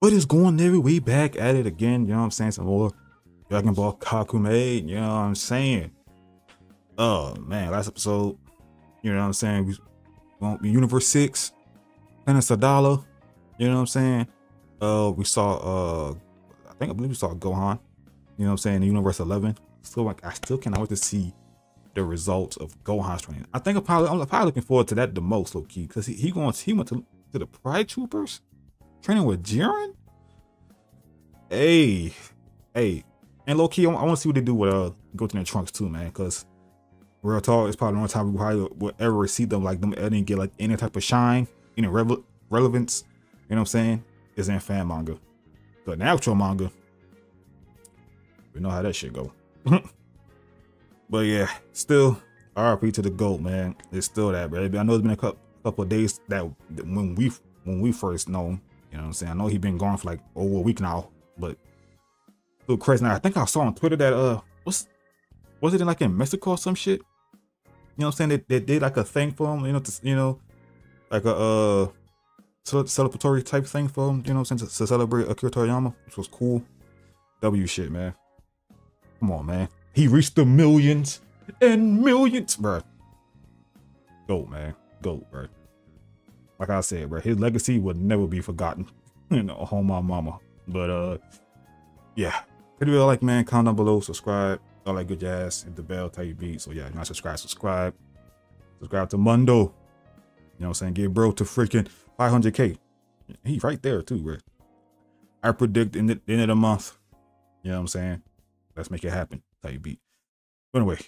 What is going on? We back at it again, you know what I'm saying? Some more Dragon Ball Kakumei, you know what I'm saying? Oh man, last episode, you know what I'm saying? We won't be Universe 6, Planet Sadala, you know what I'm saying? We saw I believe we saw Gohan, you know what I'm saying, in Universe 11. So like I still cannot wait to see the results of Gohan's training. I'm probably looking forward to that the most, low key, because he went to the Pride Troopers training with Jiren. Hey, and low key, I want to see what they do with Goten and Trunks too, man. Cause real talk, it's probably the only time we probably will ever see them like them. I didn't get like any type of shine, any relevance. You know what I'm saying? Is in fan manga. But in actual manga, we know how that shit go. But yeah, still RP to the GOAT, man. It's still that, baby. I know it's been a couple of days that when we first know him. You know what I'm saying? I know he's been gone for like over a week now, but still crazy. Now I think I saw on Twitter that was it in like in Mexico or some shit? You know what I'm saying? They did like a thing for him, like a celebratory type thing for him, you know what I'm saying, to celebrate Akira Toriyama, which was cool. W shit, man. Come on, man. He reached the millions and millions, bro. GOAT, man. GOAT, bro. Like I said, bro, his legacy will never be forgotten. You know, home my mama. But yeah. Pretty well, like, man, comment down below, subscribe, all that good jazz, hit the bell, tell you beat. So yeah, you know, subscribe to Mundo. You know what I'm saying? Get bro to freaking 500K. He's right there too, bro. I predict in the end of the month. You know what I'm saying? Let's make it happen. Tell you beat. But anyway,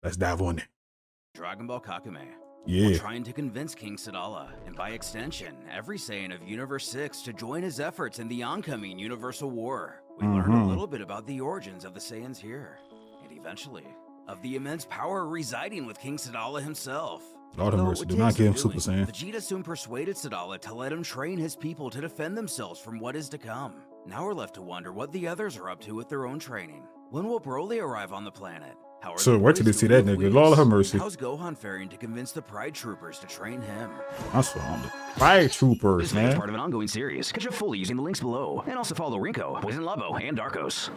let's dive on it. Dragon Ball Kakumei. Yeah. We're trying to convince King Sadala, and by extension, every Saiyan of Universe 6 to join his efforts in the oncoming Universal War. We learned a little bit about the origins of the Saiyans here, and eventually, of the immense power residing with King Sadala himself. Lord have mercy, do not give him Super Saiyan. Vegeta soon persuaded Sadala to let him train his people to defend themselves from what is to come. Now we're left to wonder what the others are up to with their own training. When will Broly arrive on the planet? So wait till they see that nigga. Lord have mercy. How's Gohan faring to convince the Pride Troopers to train him? That's fine. Pride Troopers, man. This is part of an ongoing series. Catch up fully using the links below. And also follow Rinko, Poison Labo, and Darkos.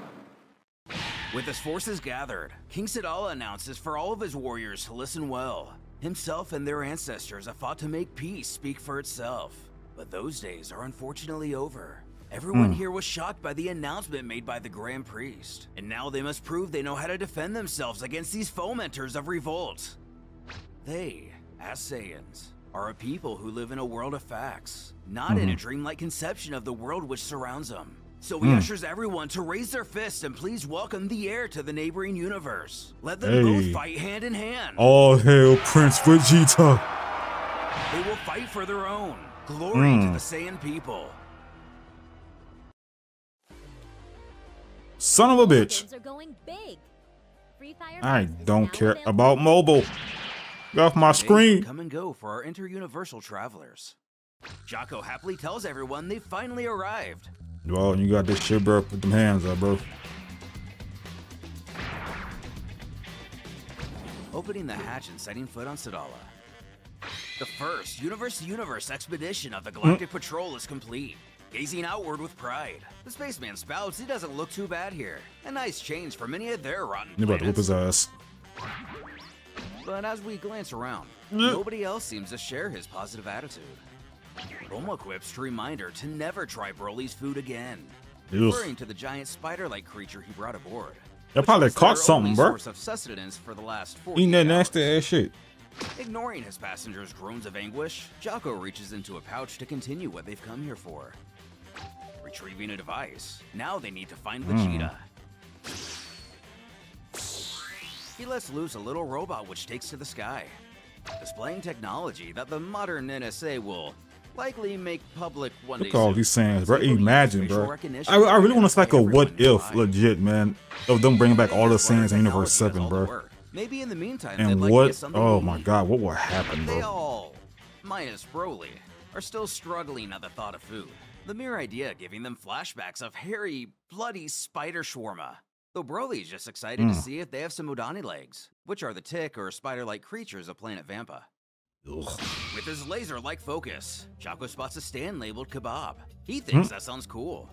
With his forces gathered, King Sadala announces for all of his warriors to listen well. Himself and their ancestors have fought to make peace speak for itself. But those days are unfortunately over. Everyone here was shocked by the announcement made by the Grand Priest, and now they must prove they know how to defend themselves against these fomenters of revolt. They, as Saiyans, are a people who live in a world of facts, not in a dreamlike conception of the world which surrounds them. So he ushers everyone to raise their fists and please welcome the heir to the neighboring universe. Let them both fight hand in hand. All hail Prince Vegeta. They will fight for their own glory to the Saiyan people. Son of a bitch. Are going big. Free Fire I Plus is don't now care available. about mobile. Get off my screen. Come and go for our inter-universal travelers. Jocko happily tells everyone they've finally arrived. Well, you got this shit, bro. Put them hands up, bro. Opening the hatch and setting foot on Sadala. The first universe-to-universe expedition of the Galactic Patrol is complete. Gazing outward with pride, the spaceman spouts he doesn't look too bad here. A nice change for many of their rotten You about to whip his ass. But as we glance around, nobody else seems to share his positive attitude. Bulma quips to remind her to never try Broly's food again, referring to the giant spider-like creature he brought aboard. They probably caught something, bro. Source of sustenance for the last 40 Eating that hours. nasty ass shit. Ignoring his passengers' groans of anguish, Jocko reaches into a pouch to continue what they've come here for. Retrieving a device, now they need to find Vegeta. He lets loose a little robot which takes to the sky, displaying technology that the modern NSA will likely make public one day. Look at all soon. these sayings, bro. Imagine, Facial bro. recognition I really want to see like a everyone what if, nearby. legit, man. Of them bringing back all the sayings in Universe Technology does 7, all the bro. work. Maybe in the meantime, And they'd like to what? get something Oh to my eat. God, what will happen, They bro? all, minus Broly, are still struggling at the thought of food. The mere idea giving them flashbacks of hairy, bloody spider shawarma. Though Broly's just excited to see if they have some Udani legs, which are the tick or spider-like creatures of planet Vampa. Ugh. With his laser-like focus, Chaco spots a stand labeled kebab. He thinks that sounds cool.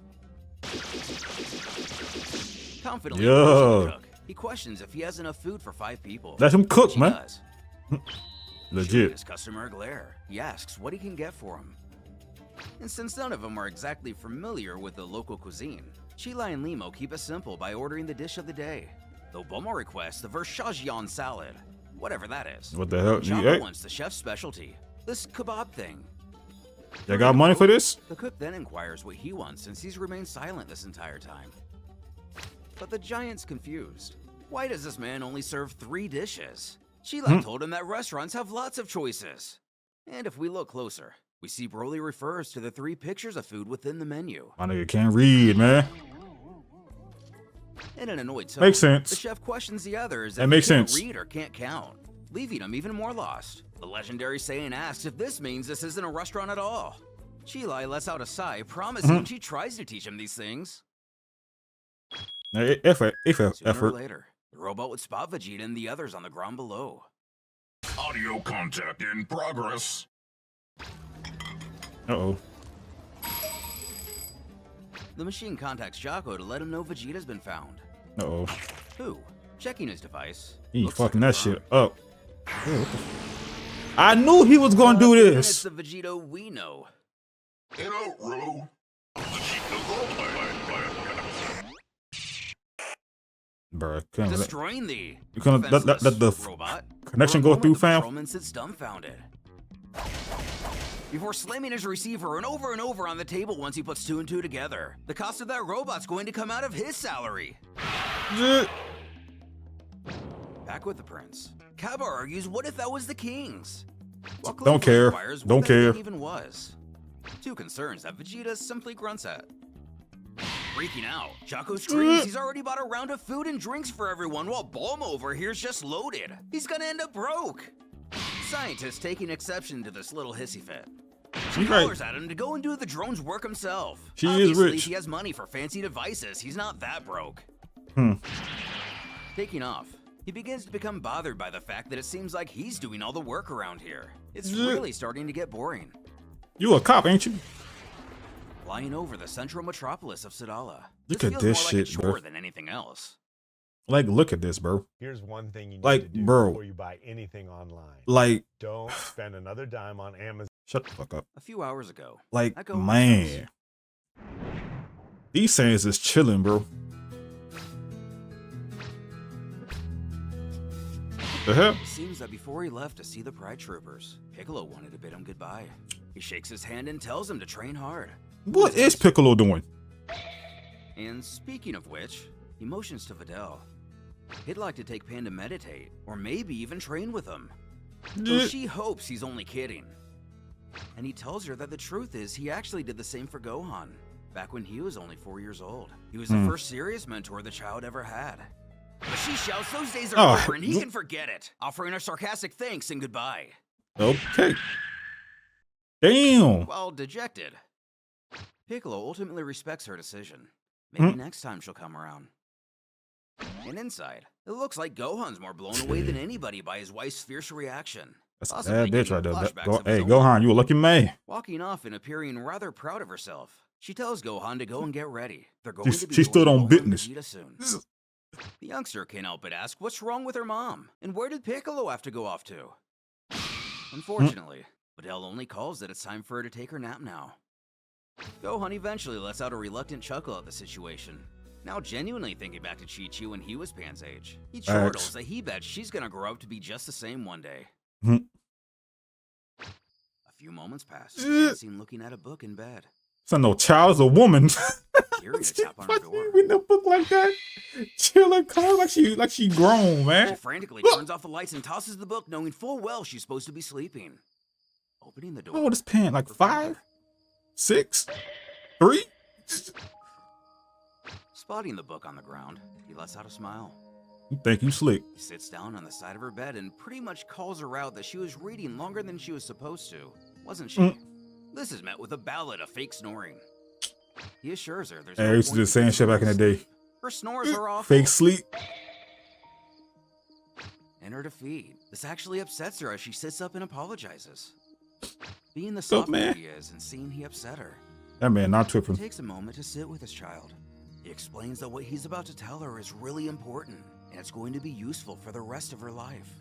Confidently approaching the cook, he questions if he has enough food for 5 people. Let him cook, She man. does. Legit. Shooting his customer a glare, he asks what he can get for him. And since none of them are exactly familiar with the local cuisine, Chila and Limo keep it simple by ordering the dish of the day. Though Bomo requests the Versagian salad, whatever that is. What the hell? Chaco wants the chef's specialty, this kebab thing. Y'all got money for this? The cook then inquires what he wants since he's remained silent this entire time. But the giant's confused. Why does this man only serve 3 dishes? Chila told him that restaurants have lots of choices. And if we look closer, we see Broly refers to the 3 pictures of food within the menu. My nigga can't read, man. In an annoyed tone, Makes sense. the chef questions the others That if makes they can't sense. read or can't count, leaving him even more lost. The legendary Saiyan asks if this means this isn't a restaurant at all. Chilai lets out a sigh, promising she tries to teach him these things. Effort. Sooner or later, the robot would spot Vegeta and the others on the ground below. Audio contact in progress. Uh-oh. The machine contacts Jaco to let him know Vegeta's been found. Uh-oh. Who, checking his device, He looks fucking to that confirm. shit up. I knew he was gonna do And this. it's the Vegeta we know. Hello, Ro. Bruh, can't let, Destroying the you can't let the robot. connection For a go through, moment, the fam. patrolman sits dumbfounded. Before slamming his receiver and over on the table once he puts 2 and 2 together. The cost of that robot's going to come out of his salary. Back with the prince. Kaba argues, what if that was the king's? While Don't Clover care. inquires what Don't that care. thing even was. 2 concerns that Vegeta simply grunts at. Freaking out, Chaco screams he's already bought a round of food and drinks for everyone while Bulma over here's just loaded. He's gonna end up broke. Scientist taking exception to this little hissy fit. She She's right. hollers at him to go and do the drone's work himself. She is Obviously, rich. he has money for fancy devices. He's not that broke. Hmm. Taking off, he begins to become bothered by the fact that it seems like he's doing all the work around here. It's really starting to get boring. You a cop, ain't you? Flying over the central metropolis of Sadala. Look This at feels this more like a shit, chore bro. than anything else. Like, look at this, bro. Here's one thing you need Like, to do bro. before you buy anything online. Like, Don't spend another dime on Amazon. shut the fuck up. A few hours ago, Like, I go man. These Saiyans is chilling, bro. The hell? It seems that before he left to see the Pride Troopers, Piccolo wanted to bid him goodbye. He shakes his hand and tells him to train hard. What is Piccolo doing? And speaking of which, he motions to Videl. He'd like to take Pan to meditate, or maybe even train with him. Though she hopes he's only kidding. And he tells her that the truth is he actually did the same for Gohan, back when he was only 4 years old. He was the first serious mentor the child ever had. But she shouts those days are over and he can forget it, offering a sarcastic thanks and goodbye. Okay. Damn. While dejected, Piccolo ultimately respects her decision. Maybe next time she'll come around. And inside, it looks like Gohan's more blown away than anybody by his wife's fierce reaction. That's a Possibly bad bitch giving right there. flashbacks of Hey, his own Gohan, you a lucky man. Walking off and appearing rather proud of herself, she tells Gohan to go and get ready. They're going to be She stood joining on Gohan and business. Vegeta soon. The youngster can't help but ask what's wrong with her mom, and where did Piccolo have to go off to? Unfortunately, Videl only calls that it's time for her to take her nap now. Gohan eventually lets out a reluctant chuckle at the situation. Now genuinely thinking back to Chi-Chi when he was Pan's age. He chortles that he bets she's gonna grow up to be just the same one day. A few moments pass, Pan seen looking at a book in bed. It's not no child, it's a woman. Hearing a tap on her door. Reading a book like that, chilling, calm, like she grown, She man. frantically turns off the lights and tosses the book, knowing full well she's supposed to be sleeping. Opening the door. Oh, this pen like 5, 6, 3. Spotting the book on the ground, he lets out a smile. You think you slick? He sits down on the side of her bed and pretty much calls her out that she was reading longer than she was supposed to, wasn't she? This is met with a ballad of fake snoring. He assures her there's Hey, I no used to do point the same in shit back in the day. Her snores are awful. Fake sleep. In her defeat, this actually upsets her as she sits up and apologizes. Being the So, soft man. he is and seeing he upset her, That man not he tripping. takes a moment to sit with his child. He explains that what he's about to tell her is really important, and it's going to be useful for the rest of her life.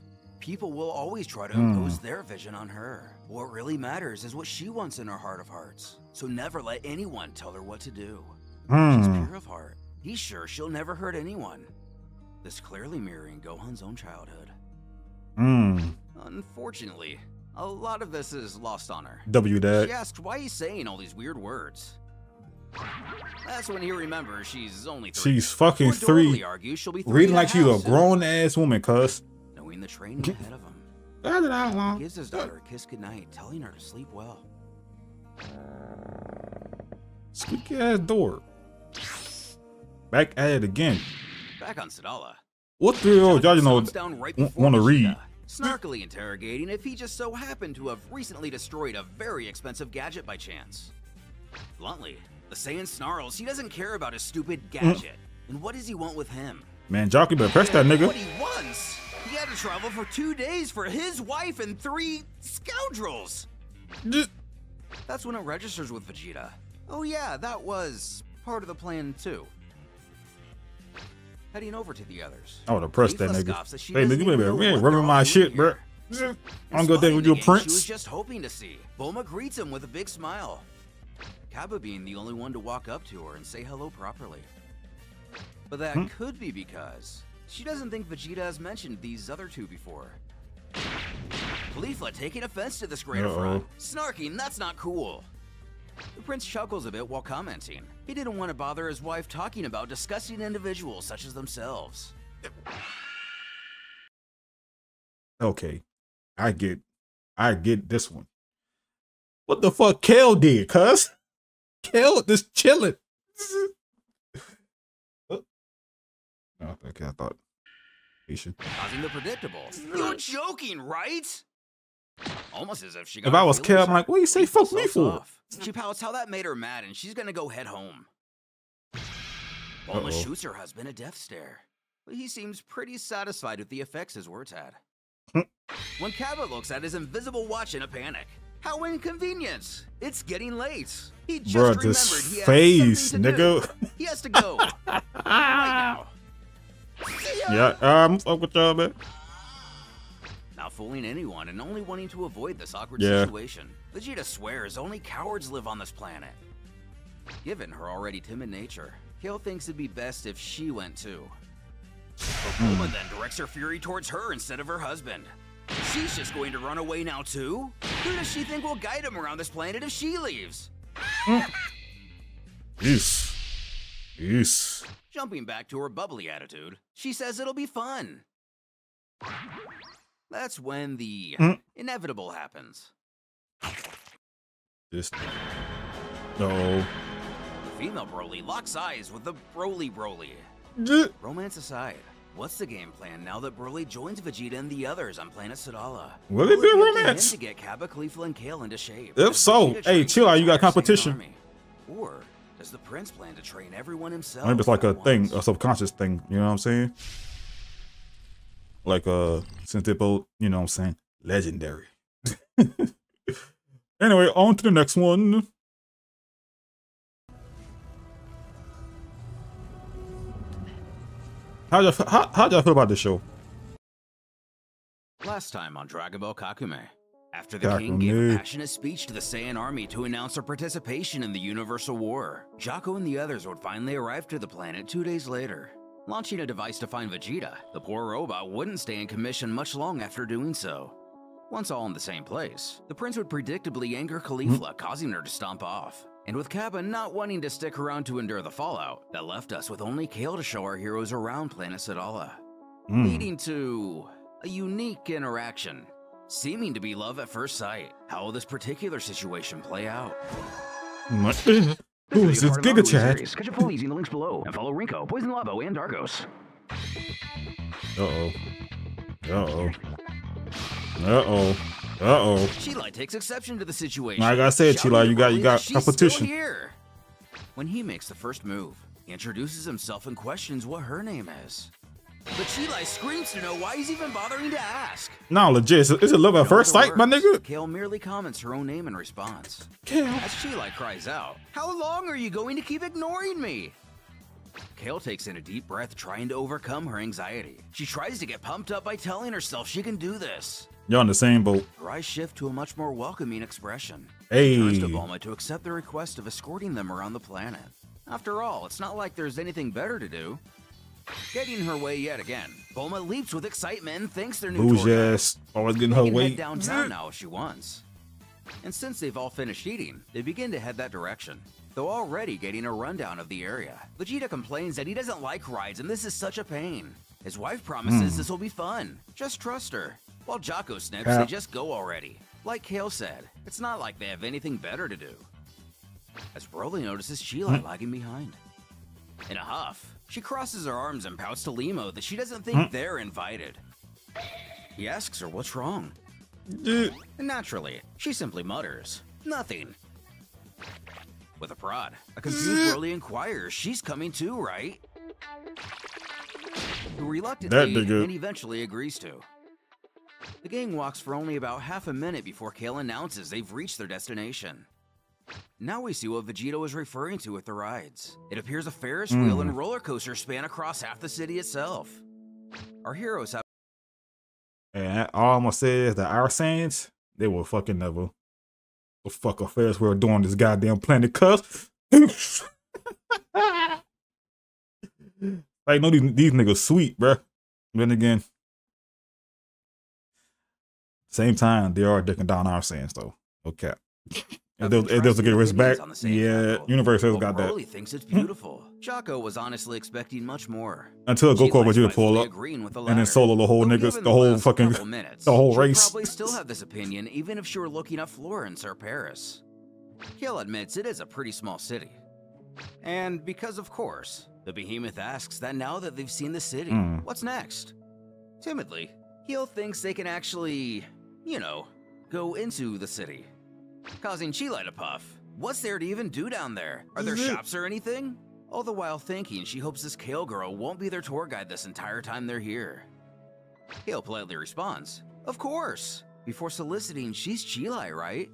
People will always try to impose their vision on her. What really matters is what she wants in her heart of hearts. So never let anyone tell her what to do. She's pure of heart. He's sure she'll never hurt anyone. This clearly mirroring Gohan's own childhood. Unfortunately, a lot of this is lost on her. W dad. She asks why he's saying all these weird words. That's when he remembers she's only 3. She's fucking Or Dorothy 3. argues she'll be 3 Reading and like she's a half grown ass woman, cuz. soon. Knowing the training ahead of him. He gives his daughter a kiss goodnight, telling her to sleep well. Squeaky ass door. Back at it again. Back on Sadala. What 3-year-old y'all Stomps down right before want to read? Vegeta, snarkily interrogating if he just so happened to have recently destroyed a very expensive gadget by chance. Bluntly, the Saiyan snarls he doesn't care about his stupid gadget. And what does he want with him? Man, Jockey better press that nigga. What he wants? He had to travel for 2 days for his wife and 3 scoundrels. That's when it registers with Vegeta. Oh yeah, that was part of the plan too. Heading over to the others. I would have pressed that Leafla nigga. scoffs that she Hey, doesn't nigga, you even better know man, what rubbing they're my all shit, doing bro. here. I'm gonna think with you, Spotting the game she was Prince. just hoping to see. Bulma greets him with a big smile. Kappa being the only one to walk up to her and say hello properly. But that could be because she doesn't think Vegeta has mentioned these other 2 before. Leafla taking offense to this great affront, snarking, "That's not cool." The prince chuckles a bit while commenting. He didn't want to bother his wife talking about disgusting individuals such as themselves. Okay, I get this one. What the fuck Kale did, cuz? Kale just chilling. Oh, okay, I thought. Causing the predictable. You're joking, right? Almost as if she got If I her was feelings Kale, I'm hurt. like, what do you say She fuck me slows for? off. She pouts how that made her mad and she's gonna go head home. Bulma shoots her husband a death stare, but he seems pretty satisfied with the effects his words had. When Cabot looks at his invisible watch in a panic. How inconvenient! It's getting late. He just Bruh, remembered this he has face, something to do. nigga. He has to go. Right now. See ya! Yeah, I'm fuck with y'all, man. Not fooling anyone and only wanting to avoid this awkward Yeah. situation. Vegeta swears only cowards live on this planet. Given her already timid nature, Kale thinks it'd be best if she went too. But Bulma then directs her fury towards her instead of her husband. She's just going to run away now too? Who does she think will guide him around this planet if she leaves? Yes. Yes. Jumping back to her bubbly attitude, she says it'll be fun. That's when the inevitable happens. This. No. The female Broly locks eyes with the Broly. Romance aside, what's the game plan now that Broly joins Vegeta and the others on planet Sadala? Will it be up to him romance? to get Kappa, Caulifla, and Kale into shape? If Does so, Vegeta hey, train chill out, you got the entire Saiyan competition. army? Or does the prince plan to train everyone himself? Maybe it's like a at thing, once? a subconscious thing. You know what I'm saying? Like, since they're both, you know what I'm saying, legendary. Anyway, on to the next one. How'd y'all feel about this show? Last time on Dragon Ball Kakumei, after the king gave a Kakumei. passionate speech to the Saiyan army to announce their participation in the Universal War, Jocko and the others would finally arrive to the planet 2 days later. Launching a device to find Vegeta, the poor robot wouldn't stay in commission much long after doing so. Once all in the same place, the prince would predictably anger Caulifla, causing her to stomp off. And with Kappa not wanting to stick around to endure the fallout, that left us with only Kale to show our heroes around planet Sadala. Leading to a unique interaction, seeming to be love at first sight. How will this particular situation play out? Who is Video this part of the Giga Naruto Chad? series. Catch a full easy in the links below and follow Rinko, Poison Labo, and Dargos. Uh-oh. Uh-oh. Uh-oh. Uh-oh. Chilai takes exception to the situation. Like I said, shouting Chilai, to you Broly got that she's competition. still here. When he makes the first move, he introduces himself and questions what her name is. But Chilai screams to know why he's even bothering to ask. No, legit. Is it love at first sight, my nigga? Kale merely comments her own name in response. Kale. As Chilai cries out, "How long are you going to keep ignoring me?" Kale takes in a deep breath, trying to overcome her anxiety. She tries to get pumped up by telling herself she can do this. You're on the same boat. Her eyes shift to a much more welcoming expression. Hey. She turns to Bulma to accept the request of escorting them around the planet. After all, it's not like there's anything better to do. Getting her way yet again, Bulma leaps with excitement and thanks their new tour guide. Yes, always getting her They can way. head downtown now if she wants. And since they've all finished eating, they begin to head that direction. Though already getting a rundown of the area, Vegeta complains that he doesn't like rides and this is such a pain. His wife promises this will be fun. Just trust her. While Jocko snips, they just go already. Like Kale said, it's not like they have anything better to do. As Broly notices Chilai lagging behind. In a huff, she crosses her arms and pouts to Limo that she doesn't think they're invited. He asks her what's wrong. And naturally, she simply mutters, "Nothing." With a prod, a confused Broly inquires she's coming too, right? Who reluctantly and eventually agrees to. The gang walks for only about half a minute before Kale announces they've reached their destination. Now we see what Vegeta was referring to with the rides. It appears a Ferris wheel and roller coaster span across half the city itself. Our heroes have. And all I'm gonna say is that our Saiyans, they will fucking never. What fuck a Ferris wheel doing this goddamn planet, cuz. Like, no, these niggas sweet, bruh. Then again, same time, they are dicking down our Saiyans, though. Okay. It does get respect. Yeah, Universe has got that. Broly thinks it's beautiful. Jocko was honestly expecting much more. Until Goku Vegeta pull up, and then solo the whole niggas, the whole fucking, the whole race. Probably still have this opinion, even if she were looking at Florence or Paris. Kale admits it is a pretty small city. And because of course, the behemoth asks that now that they've seen the city, what's next? Timidly, Heel thinks they can actually, you know, go into the city. Causing Chilai to puff. What's there to even do down there? Are there shops or anything? All the while thinking she hopes this Kale girl won't be their tour guide this entire time they're here. Kale politely responds, "Of course," before soliciting she's Chilai, right?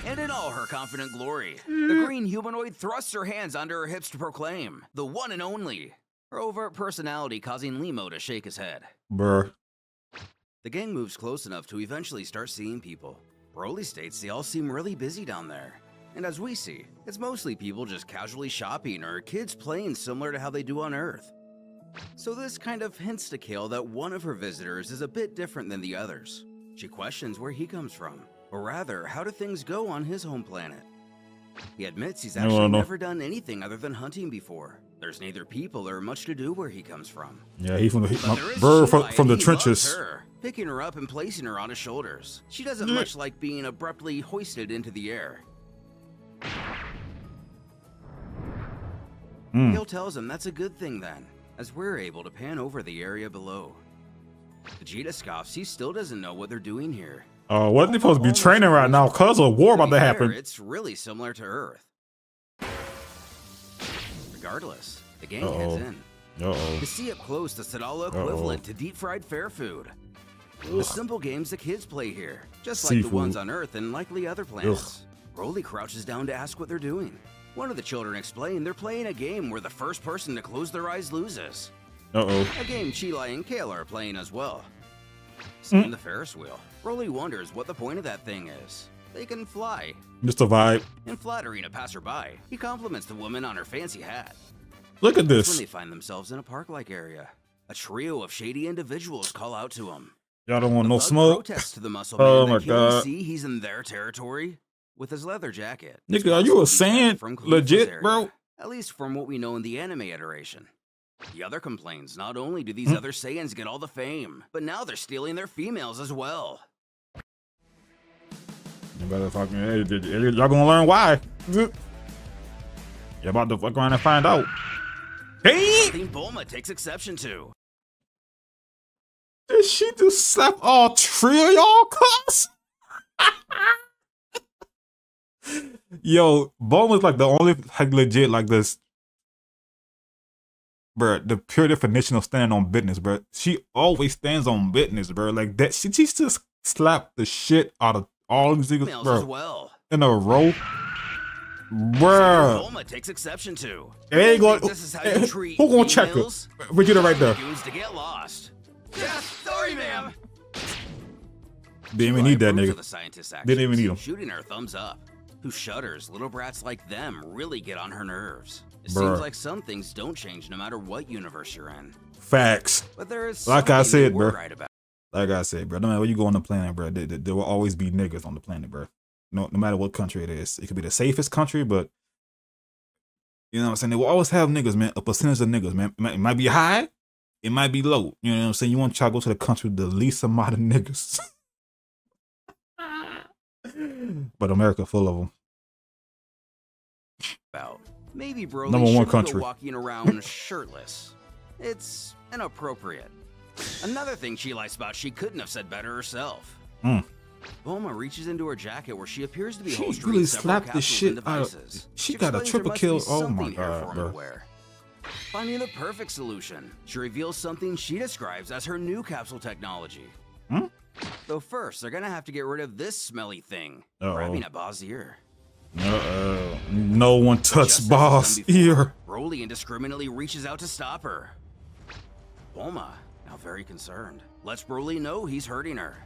And in all her confident glory, the green humanoid thrusts her hands under her hips to proclaim, the one and only. Her overt personality causing Limo to shake his head. Bruh. The gang moves close enough to eventually start seeing people. Broly states they all seem really busy down there. And as we see, it's mostly people just casually shopping or kids playing similar to how they do on Earth. So this kind of hints to Kale that one of her visitors is a bit different than the others. She questions where he comes from, or rather, how do things go on his home planet? He admits he's actually never done anything other than hunting before. There's neither people or much to do where he comes from. Yeah, he's from the trenches. Her, picking her up and placing her on his shoulders. She doesn't much like being abruptly hoisted into the air. Kale tells him that's a good thing then, as we're able to pan over the area below. Vegeta scoffs he still doesn't know what they're doing here. What are they supposed to be training right now? Cause a war about to happen. It's really similar to Earth. Regardless, the gang heads in. To see up close the Sadala equivalent to deep-fried fair food. The simple games the kids play here, just like the ones on Earth and likely other planets. Broly crouches down to ask what they're doing. One of the children explained they're playing a game where the first person to close their eyes loses. A game Chilai and Kale are playing as well. Seeing the Ferris wheel, Broly wonders what the point of that thing is. They can fly. Just a vibe. In flattering a passerby, he compliments the woman on her fancy hat. Look at this. When they find themselves in a park-like area, a trio of shady individuals call out to him. Y'all don't want no smoke. Protests to the muscle man my God. See he's in their territory with his leather jacket. Nigga, are you a Saiyan? Legit, bro? At least from what we know in the anime iteration. The other complains, not only do these other Saiyans get all the fame, but now they're stealing their females as well. Y'all gonna learn why. You're about to fuck around and find out. Hey! Something Bulma takes exception to. Did she just slap all three of y'all, cuz? Yo, Bulma's like the only like legit like this. bro, the pure definition of standing on business, bro. She always stands on business, bro. Like that, she just slapped the shit out of all these niggas, As bro, well. in a row, bro. Bulma takes exception to. It ain't going. This is how you treat Who gonna check her? females? Vegeta right there. Goons to get lost. Yeah, sorry, ma'am. Didn't even need that Approves of nigga. the scientist's Didn't even actions, need him. Shooting her thumbs up. Who shudders? Little brats like them really get on her nerves. It Bruh. seems like some things don't change no matter what universe you're in. Facts. But there is Like I something said, they were bro. right about. Like I said, bro. No matter where you go on the planet, bro, there will always be niggas on the planet, bro. No matter what country it is. It could be the safest country, but you know what I'm saying? They will always have niggas, man. A percentage of niggas, man. It might be high, it might be low. You know what I'm saying? You want to try to go to the country with the least amount of niggas. But America full of them. Maybe Broly Number one shouldn't country. go walking around shirtless. It's inappropriate. Another thing she lies about she couldn't have said better herself. Bulma reaches into her jacket where she appears to be She holstering really several slapped the capsules shit and out of. devices. She got a explains triple there must kill. be Oh my something here for god, him bro. to wear. Finding the perfect solution, she reveals something she describes as her new capsule technology. Though first, they're gonna have to get rid of this smelly thing, grabbing at Baa's ear. No one Just touched as Boss done before, ear. Broly indiscriminately reaches out to stop her. Bulma, now very concerned, lets Broly know he's hurting her.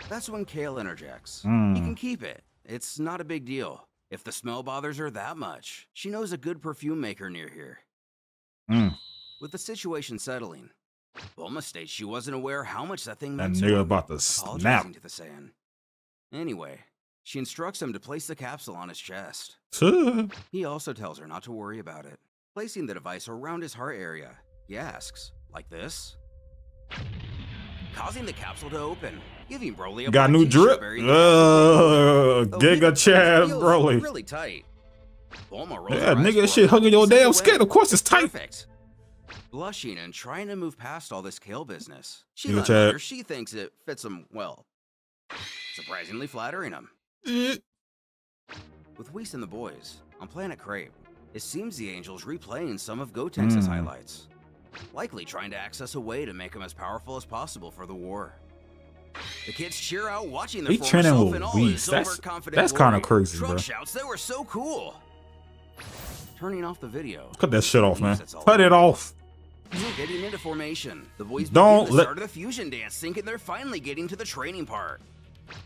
That's when Kale interjects. He can keep it. It's not a big deal. If the smell bothers her that much, she knows a good perfume maker near here. With the situation settling, Bulma states she wasn't aware how much that thing That meant to nigga him, about to snap. apologizing to the Saiyan. Anyway, she instructs him to place the capsule on his chest. He also tells her not to worry about it, placing the device around his heart area. He asks, like this, causing the capsule to open, giving Broly a Got new black drip. t-shirt bearing the capsule. Giga Chad Feels Broly. really tight. Bulma rolls Yeah, her eyes nigga, that for shit him, hugging your steps damn away. skin. Of course it's tight. Perfect. Blushing and trying to move past all this Kale business, she Giga lets Chad. her she thinks it fits him well. Surprisingly flattering him. With Whis and the boys, on Planet Crepe, it seems the Angel's replaying some of Gotenks' highlights, likely trying to access a way to make him as powerful as possible for the war. The kids cheer out watching their They former training self with in all Whis. his overconfident That's kinda glory. crazy, Trunks bro. shouts they were so cool. Turning off the video. Cut that shit off, man. Whis, it's all Cut it over. off. Getting into formation, the boys Don't begin the let- start of the fusion dance, thinking they're finally getting to the training part.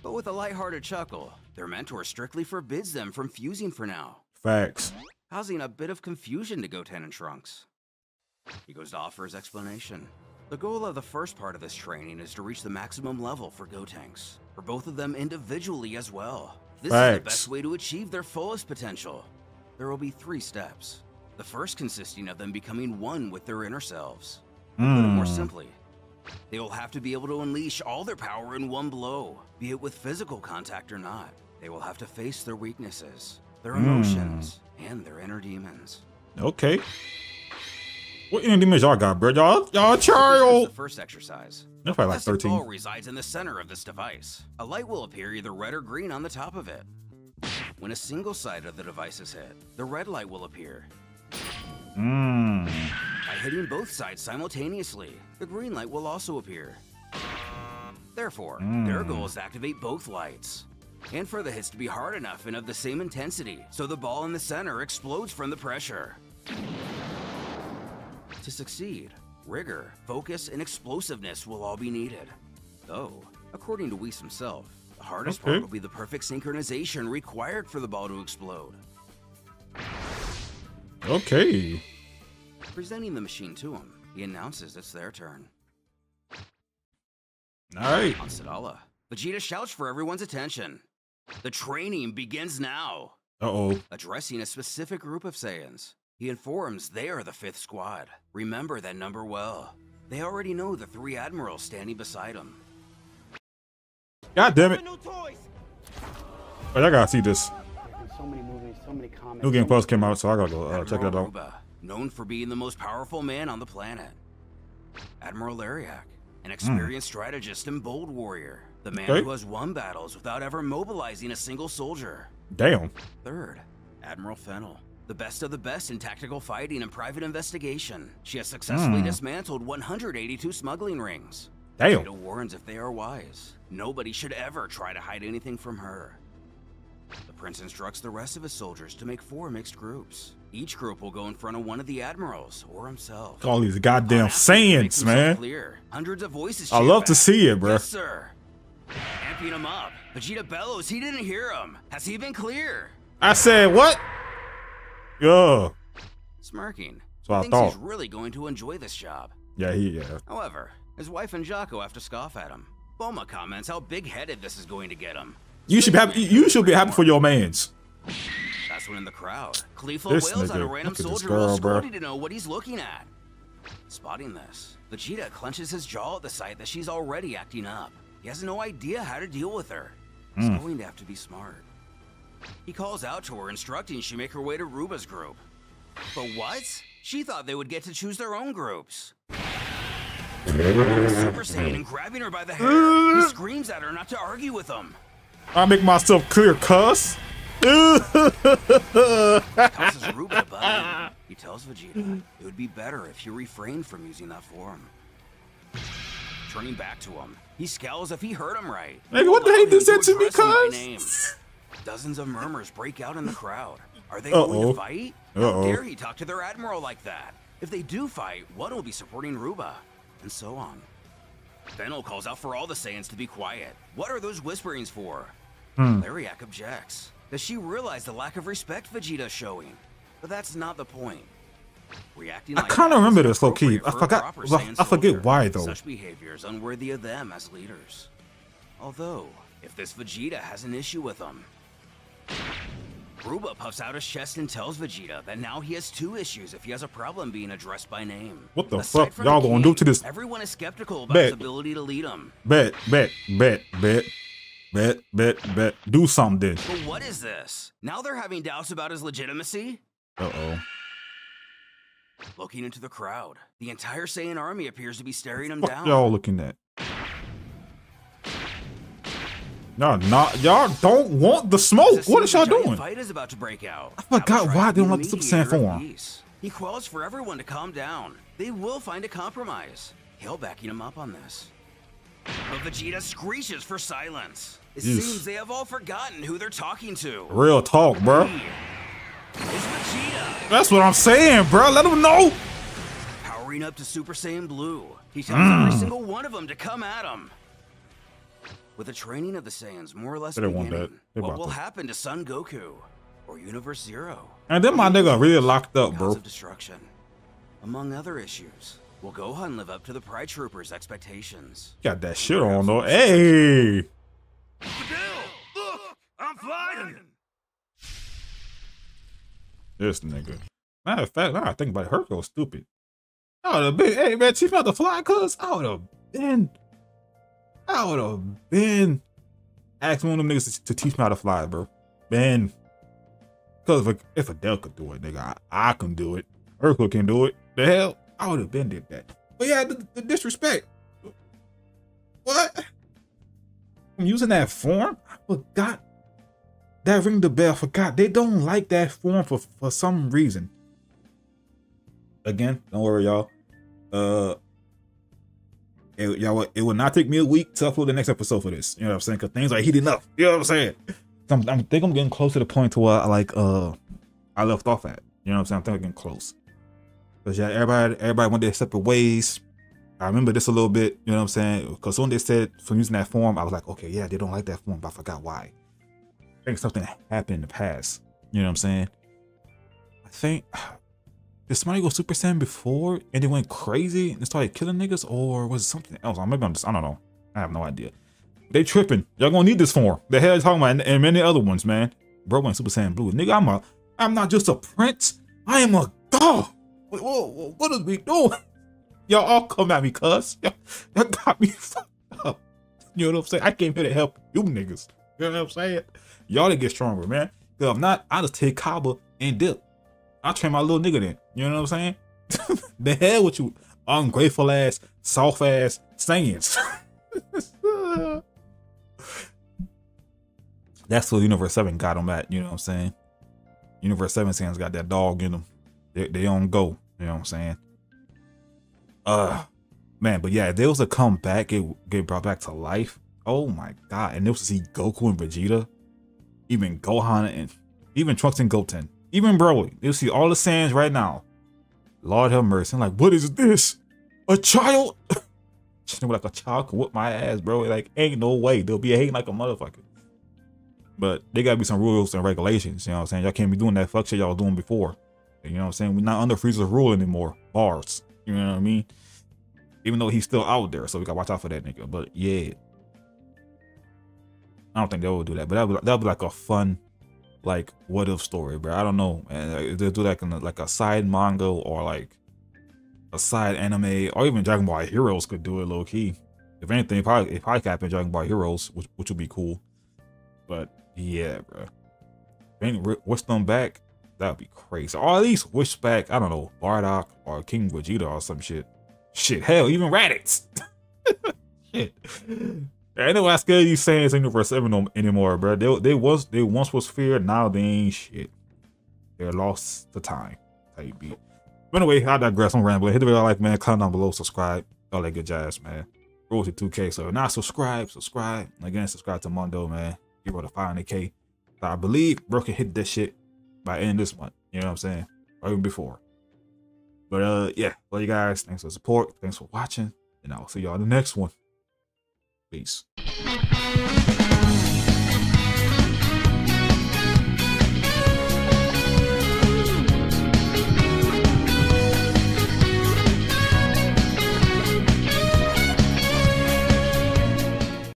But with a lighthearted chuckle, their mentor strictly forbids them from fusing for now, Facts. causing a bit of confusion to Goten and Trunks. He goes to offer his explanation. The goal of the first part of this training is to reach the maximum level for Gotenks, for both of them individually as well. This is the Facts. best way to achieve their fullest potential. There will be 3 steps. The first consisting of them becoming one with their inner selves. To put it more simply, they will have to be able to unleash all their power in one blow, be it with physical contact or not. They will have to face their weaknesses, their emotions, and their inner demons. Okay. What inner demons y'all got, bro? Y'all Here's child. the first exercise. They're probably like Plastic 13. ball resides in the center of this device. A light will appear either red or green on the top of it. When a single side of the device is hit, the red light will appear. By hitting both sides simultaneously, the green light will also appear. Therefore, their goal is to activate both lights, and for the hits to be hard enough and of the same intensity, so the ball in the center explodes from the pressure. To succeed, rigor, focus, and explosiveness will all be needed. Though, according to Whis himself, the hardest part will be the perfect synchronization required for the ball to explode. Okay. Presenting the machine to him, he announces it's their turn. All right. On Sadala, Vegeta shouts for everyone's attention. The training begins now. Uh-oh. Addressing a specific group of Saiyans, he informs they are the 5th squad. Remember that number well. They already know the 3 admirals standing beside him. God damn it. Oh, y'all gotta see this. So many movies, so many comics. New Game Plus came out, so I gotta go check that Admiral out. Ruba, known for being the most powerful man on the planet. Admiral Lariak, an experienced strategist and bold warrior. The man who has won battles without ever mobilizing a single soldier. Damn. Third, Admiral Fennel, the best of the best in tactical fighting and private investigation. She has successfully dismantled 182 smuggling rings. Damn. Vegeta warns if they are wise, nobody should ever try to hide anything from her. The prince instructs the rest of his soldiers to make 4 mixed groups. Each group will go in front of one of the admirals or himself. All these goddamn sayings, man. Clear. Hundreds of voices. I love to see it, bro. Yes, sir. Amping him up. Vegeta bellows he didn't hear him. Has he been clear? I said what? Yeah. Smirking. So I Thinks thought. he's really going to enjoy this job. Yeah, yeah. However, his wife and Jocko have to scoff at him. Bulma comments how big-headed this is going to get him. You should be happy. You should be happy for your mans. That's when in the crowd, Kalifa This wails on a nigga, random look at this soldier girl, while bro. scolding to know what he's looking at. Spotting this, Vegeta clenches his jaw at the sight that she's already acting up. He has no idea how to deal with her. He's going to have to be smart. He calls out to her, instructing she make her way to Ruba's group. But what? She thought they would get to choose their own groups. Super Saiyan and grabbing her by the hair, he screams at her not to argue with him. I make myself clear, cuss. Tosses Ruba above him. He tells Vegeta it would be better if he refrained from using that form. Turning back to him, he scowls if he heard him right. Nigga, what the hell you said to me, Address him by cuz? name. Dozens of murmurs break out in the crowd. Are they going to fight? How dare he talk to their admiral like that? If they do fight, one will be supporting Ruba, and so on. Benno calls out for all the Saiyans to be quiet. What are those whisperings for? Lariak objects. Does she realize the lack of respect Vegeta's showing? But that's not the point. Reacting I like kind of that remember is this, low key. inappropriate I for a forgot. proper Well, Saiyan I forget soldier. why though. Such behavior is unworthy of them as leaders. Although, if this Vegeta has an issue with them, Ruba puffs out his chest and tells Vegeta that now he has 2 issues if he has a problem being addressed by name. What the Aside fuck from y'all the gonna do king, to this? Everyone is skeptical about Bet. his ability to lead him. Bet. Do something. But what is this? Now they're having doubts about his legitimacy? Uh-oh. Looking into the crowd, the entire Saiyan army appears to be staring him What down. y'all looking at? Y'all don't want the smoke. What is y'all doing? Fight is about to break out. I forgot why they don't like the Super Saiyan form. He calls for everyone to calm down. They will find a compromise. Hale backing him up on this. But Vegeta screeches for silence. It Yes. seems they have all forgotten who they're talking to. Real talk, bro. It's Vegeta, That's what I'm saying, bro. Let them know. powering up to Super Saiyan Blue. He tells every single one of them to come at him. With the training of the Saiyans more or less They didn't want beginning, that. They what about will to. happen to Son Goku or Universe Zero? And then my nigga really locked up, Gods bro. of destruction. Among other issues, will Gohan live up to the Pride Troopers' expectations? Got that shit on though. Hey. Look, I'm flying. This nigga. Matter of fact, now I think about it, Hercule's stupid. I would have been, hey man, teach me how to fly, cuz I would have been asking one of them niggas to teach me how to fly, bro. Man. Cause if Adele could do it, nigga, I can do it. Hercule can do it. The hell? I would have been did that. But yeah, the disrespect. What? I'm using that form? I forgot. That ring the bell. Forgot. They don't like that form for some reason. Again, don't worry, y'all. It will not take me a week to upload the next episode for this. You know what I'm saying? Cause things are heating up. You know what I'm saying? I think I'm getting close to the point to where I left off at. You know what I'm saying? I think I'm getting close. Cause yeah, everybody went their separate ways. I remember this a little bit. You know what I'm saying? Cause when they said from using that form, I was like, okay, yeah, they don't like that form, but I forgot why. I think something happened in the past. You know what I'm saying? I think. Did somebody go Super Saiyan before and they went crazy and started killing niggas, or was it something else? Maybe I don't know. I have no idea. They tripping. Y'all gonna need this form. The hell you talking about, and many other ones, man. Bro went Super Saiyan Blue. Nigga, I'm not just a prince. I am a god. What is we doing? Y'all all come at me, cuz. Y'all got me fucked up. You know what I'm saying? I came here to help you niggas. You know what I'm saying? Y'all to get stronger, man. Cause if not, I'll just take Kaba and dip. I'll train my little nigga then. You know what I'm saying? The hell with you ungrateful ass, soft ass Saiyans. That's what Universe 7 got him at. You know what I'm saying? Universe 7 Saiyans got that dog in them. They on go. You know what I'm saying? Man, but yeah, if there was a comeback, get brought back to life. Oh my god. And there was to see Goku and Vegeta, even Gohan and even Trunks and Goten, even Broly. They'll see all the Saiyans right now. Lord have mercy. I'm like, what is this? A child? Like a child could whip my ass, bro. Like, ain't no way. They'll be hating like a motherfucker. But they gotta be some rules and regulations. You know what I'm saying? Y'all can't be doing that fuck shit y'all was doing before. You know what I'm saying? We're not under Frieza's rule anymore. Bars. You know what I mean? Even though he's still out there, so we gotta watch out for that nigga. But yeah, I don't think they will do that. But that'll be like a fun, like, what if story, bro. I don't know, man. If they'll do that in like a side manga or like a side anime, or even Dragon Ball Heroes could do it low key. If anything, probably happen Dragon Ball Heroes, which would be cool. But yeah, bro. Wish them back, that would be crazy. Or at least wish back, I don't know, Bardock or King Vegeta or some shit. Shit, hell, even Raditz. Shit. I know I scared you saying it's Universe 7 anymore, bro. They once was feared, now they ain't shit. They're lost to time. Type beat. But anyway, I digress. I'm rambling. Hit the video like, man. Comment down below, subscribe, all that good jazz, man. Roll to 2K. So now subscribe. Again, subscribe to Mondo, man. Give her the 500K. So I believe bro can hit that shit by end this month. You know what I'm saying? Or even before. But yeah, love you guys. Thanks for the support. Thanks for watching. And I'll see y'all in the next one. Peace.